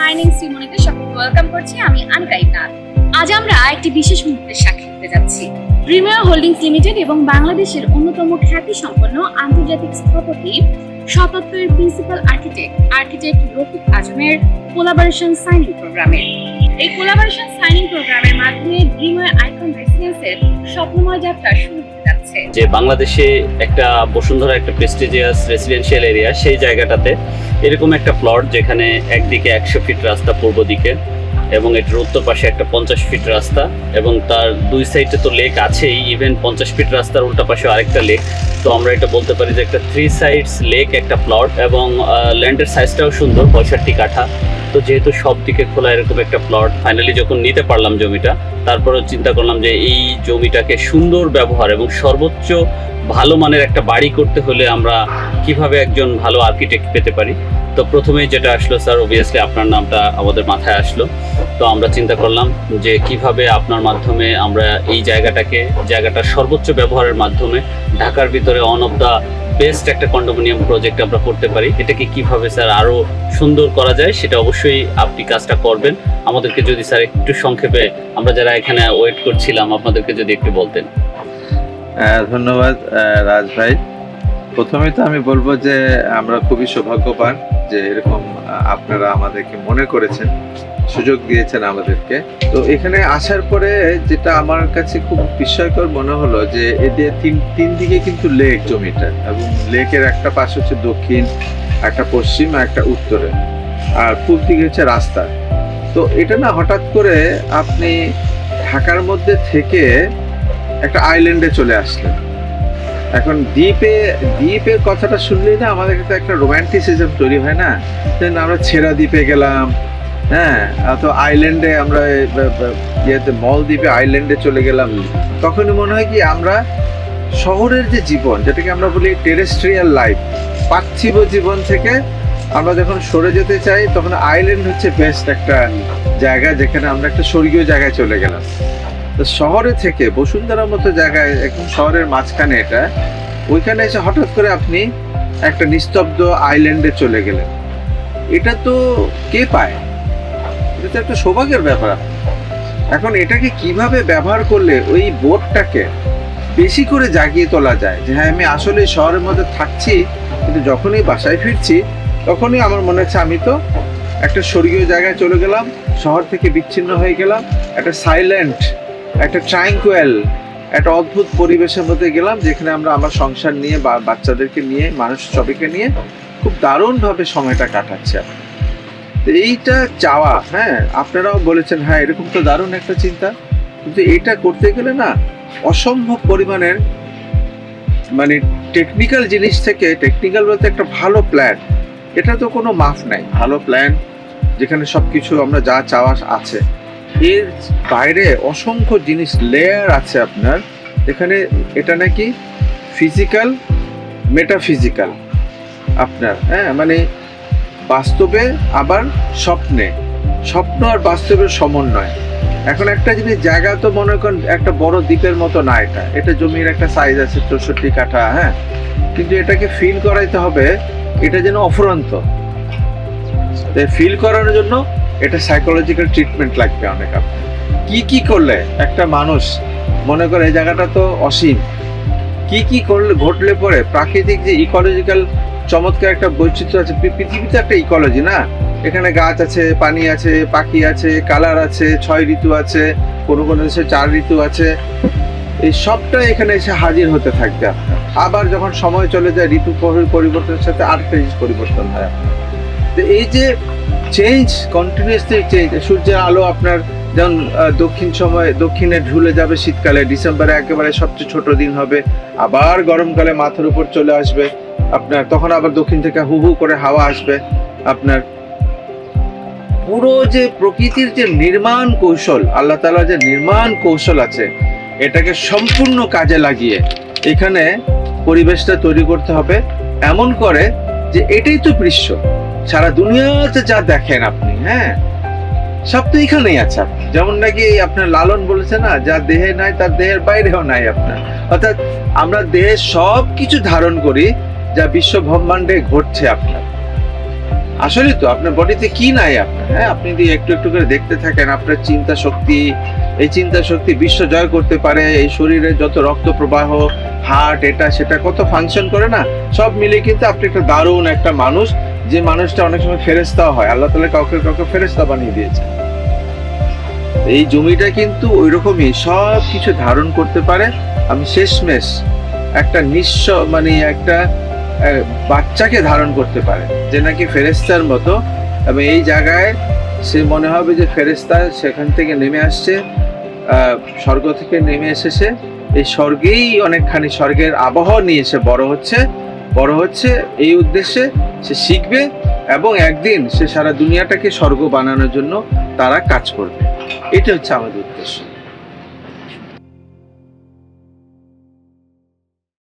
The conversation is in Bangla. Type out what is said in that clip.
মাইনিং শ্রীমণিতে সকলকে ওয়েলকাম করছি। আমি আনিকা ইকনাথ। আজ আমরা একটি বিশেষ মুহূর্তের সাক্ষী হতে যাচ্ছি। ড্রিমওয়ে হোল্ডিংস লিমিটেড এবং বাংলাদেশের অন্যতম খ্যাতিসম্পন্ন আন্তর্জাতিক স্থপতি শতাব্দীর প্রিন্সিপাল আর্কিটেক্ট রফিক আজমের কোলাবোরেশন সাইনিং প্রোগ্রামের। এই কোলাবোরেশন সাইনিং প্রোগ্রামের মাধ্যমে ড্রিমওয়ে আইকন রেসিডেন্সের স্বপ্নময় যাত্রা শুরু হতে যাচ্ছে। যে বাংলাদেশে একটা বসুন্ধরা একটা প্রেস্টিজিয়াস রেসিডেন্সিয়াল এরিয়া, সেই জায়গাটাতে এরকম একটা প্লট যেখানে একদিকে 100 ফিট রাস্তা পূর্ব দিকে এবং এটার উত্তর পাশে একটা 50 ফিট রাস্তা এবং তার দুই সাইডে তো লেক আছেই, ইভেন 50 ফিট রাস্তার উল্টা পাশে আরেকটা লেক। তো আমরা এটা বলতে পারি যে একটা 3 সাইডস লেক একটা প্লট এবং ল্যান্ডের সাইজটাও সুন্দর, 65 কাঠা। তো যেহেতু সব দিকে খোলা এরকম একটা প্লট, ফাইনালি যখন নিতে পারলাম জমিটা, তারপরেও চিন্তা করলাম যে এই জমিটাকে সুন্দর ব্যবহার এবং সর্বোচ্চ ভালো মানের একটা বাড়ি করতে হলে আমরা কিভাবে একজন ভালো আর্কিটেক্ট পেতে পারি। তো প্রথমেই যেটা আসলো স্যার, অবভিয়াসলি আপনার নামটা আমাদের মাথায় আসলো। তো আমরা চিন্তা করলাম যে কিভাবে আপনার মাধ্যমে আমরা এই জায়গাটার সর্বোচ্চ ব্যবহারের মাধ্যমে ঢাকার ভিতরে ওয়ান অফ দ্য বেস্ট একটা কন্ডোমিনিয়াম প্রজেক্ট আমরা করতে পারি। এটাকে কিভাবে স্যার আরো সুন্দর করা যায় সেটা অবশ্যই আপনি কাজটা করবেন। আমাদেরকে যদি স্যার একটু সংক্ষেপে, আমরা যারা এখানে ওয়েট করছিলাম, আপনাদেরকে যদি একটু বলতেন। ধন্যবাদ রাজ ভাই। প্রথমেই তো আমি বলবো যে আমরা খুবই সৌভাগ্যবান যে এরকম আপনারা আমাদেরকে মনে করেছেন, সুযোগ দিয়েছেন আমাদেরকে। তো এখানে আসার পরে যেটা আমার কাছে খুব বিস্ময়কর মনে হলো যে এদের তিন দিকে কিন্তু লেক জমিটা, এবং লেকের একটা পাশ হচ্ছে দক্ষিণ, একটা পশ্চিম, একটা উত্তরে, আর পূর্ব দিকে হচ্ছে রাস্তা। তো এটা না হঠাৎ করে আপনি ঢাকার মধ্যে থেকে একটা আইল্যান্ডে চলে আসলেন। এখন দ্বীপের কথাটা শুনলেই না আমাদের কাছে একটা রোম্যান্টিসিজম তৈরি হয় না, আমরা ছেড়া দ্বীপে গেলাম, হ্যাঁ, তো আইল্যান্ডে আমরা মলদ্বীপে আইল্যান্ডে চলে গেলাম। তখনই মনে হয় কি আমরা শহরের যে জীবন, যেটাকে আমরা বলি টেরেস্ট্রিয়াল লাইফ, পার্থিব জীবন থেকে আমরা যখন সরে যেতে চাই, তখন আইল্যান্ড হচ্ছে বেস্ট একটা জায়গা যেখানে আমরা একটা স্বর্গীয় জায়গায় চলে গেলাম। তো শহরে থেকে বসুন্ধরার মতো জায়গায়, একদম শহরের মাঝখানে এটা, ওইখানে এসে হঠাৎ করে আপনি একটা নিস্তব্ধ আইল্যান্ডে চলে গেলেন। এটা তো কে পায়? এটা তো একটা সৌভাগ্যের ব্যাপার। এখন এটাকে কিভাবে ব্যবহার করলে ওই বোর্ডটাকে বেশি করে জাগিয়ে তোলা যায় যে হ্যাঁ, আমি আসলে শহরের মধ্যে থাকছি, কিন্তু যখনই বাসায় ফিরছি তখনই আমার মনে হচ্ছে আমি তো একটা স্বর্গীয় জায়গায় চলে গেলাম, শহর থেকে বিচ্ছিন্ন হয়ে গেলাম, একটা সাইলেন্ট, একটা ট্রাঙ্কুয়েল, একটা অদ্ভুত পরিবেশের মধ্যে গেলাম, যেখানে আমরা আমার সংসার নিয়ে বা বাচ্চাদেরকে নিয়ে, মানুষ সবাইকে নিয়ে খুব দারুণভাবে সময়টা কাটাচ্ছে। তো এইটা চাওয়া, হ্যাঁ, আপনারাও বলেছেন হ্যাঁ এরকম তো দারুণ একটা চিন্তা, কিন্তু এটা করতে গেলে না অসম্ভব পরিমাণের মানে টেকনিক্যাল জিনিস থেকে, টেকনিক্যাল বলতে একটা ভালো প্ল্যান, এটা তো কোনো মাফ নাই। ভালো প্ল্যান যেখানে সবকিছু আমরা যা চাওয়া আছে, এর বাইরে অসংখ্য জিনিস লেয়ার আছে আপনার, এখানে এটা নাকি ফিজিক্যাল, মেটাফিজিক্যাল আপনার, হ্যাঁ, মানে বাস্তবে আবার স্বপ্নে, স্বপ্ন আর বাস্তবের সমন্বয়। এখন একটা জিনিস, জায়গা তো মনে করেন একটা বড় দ্বীপের মতো না, এটা জমির একটা সাইজ আছে 64 কাঠা, হ্যাঁ, কিন্তু এটাকে ফিল করাইতে হবে এটা যেন অফুরন্ত। ফিল করানোর জন্য এটা সাইকোলজিক্যাল ট্রিটমেন্ট লাগবে অনেক। আপনার কি করলে একটা মানুষ মনে করে এই জায়গাটা তো অসীম, কি করলে ঘটলে পরে প্রাকৃতিক যে ইকোলজিক্যাল চমৎকার একটা বৈচিত্র্য আছে, পৃথিবীতে একটা ইকোলজি না, এখানে গাছ আছে, পানি আছে, পাখি আছে, কালার আছে, 6 ঋতু আছে, কোনো দেশে 4 ঋতু আছে, এই সবটা এখানে এসে হাজির হতে থাকবে আপনার। আবার যখন সময় চলে যায়, ঋতু পরিবর্তনের সাথে আরেকটা জিনিস পরিবর্তন হয় আপনার। তো এই যে চেঞ্জ, কন্টিনিউয়াসলি চেঞ্জ, সূর্যের আলো আপনার যেমন দক্ষিণে ঝুলে যাবে শীতকালে, ডিসেম্বরে একেবারে সবচেয়ে ছোট দিন হবে, আবার গরমকালে মাথার উপর চলে আসবে আপনার, তখন আবার দক্ষিণ থেকে হু হু করে হাওয়া আসবে আপনার। পুরো যে প্রকৃতির যে নির্মাণ কৌশল, আল্লাহ তাআলার যে নির্মাণ কৌশল আছে, এটাকে সম্পূর্ণ কাজে লাগিয়ে এখানে পরিবেশটা তৈরি করতে হবে এমন করে যে এটাই তো দৃশ্য সারা দুনিয়াতে যা দেখেন আপনি, হ্যাঁ, সব তো এখানেই আছে। যেমন নাকি আপনার লালন বলেছে না, যা দেহে নাই তার দেহের বাইরেও নাই আপনার, অর্থাৎ আমরা দেহে সব কিছু ধারণ করি যা বিশ্ব ব্রহ্মাণ্ডে ঘটছে আপনার। আসলে তো আপনার বডিতে কি নাই আপনার, হ্যাঁ আপনি যদি একটু একটু করে দেখতে থাকেন আপনার চিন্তা শক্তি, এই চিন্তা শক্তি বিশ্ব জয় করতে পারে, এই শরীরে যত রক্ত প্রবাহ, হার্ট, এটা সেটা কত ফাংশন করে না, সব মিলে কিন্তু আপনি একটা দারুণ একটা মানুষ, যে মানুষটা অনেক সময় ফেরেশতাও হয়, আল্লাহ তাআলা কাউকে কাউকে ফেরেশতা বানিয়ে দিয়েছে। এই জমিটা কিন্তু ওইরকমই সব কিছু ধারণ করতে পারে। আমি শেষমেশ একটা নিঃস্ব মানে একটা বাচ্চাকে ধারণ করতে পারে, যে নাকি ফেরেশতার মতো, এবং এই জায়গায় সে মনে হবে যে ফেরেশতা সেখান থেকে নেমে আসছে, স্বর্গ থেকে নেমে এসেছে, এই স্বর্গেই অনেকখানি স্বর্গের আবহাওয়া নিয়ে সে বড় হচ্ছে এই উদ্দেশ্যে সে শিখবে, এবং একদিন সে সারা দুনিয়াটাকে স্বর্গ বানানোর জন্য তারা কাজ করবে। এটা হচ্ছে আমাদের উদ্দেশ্য।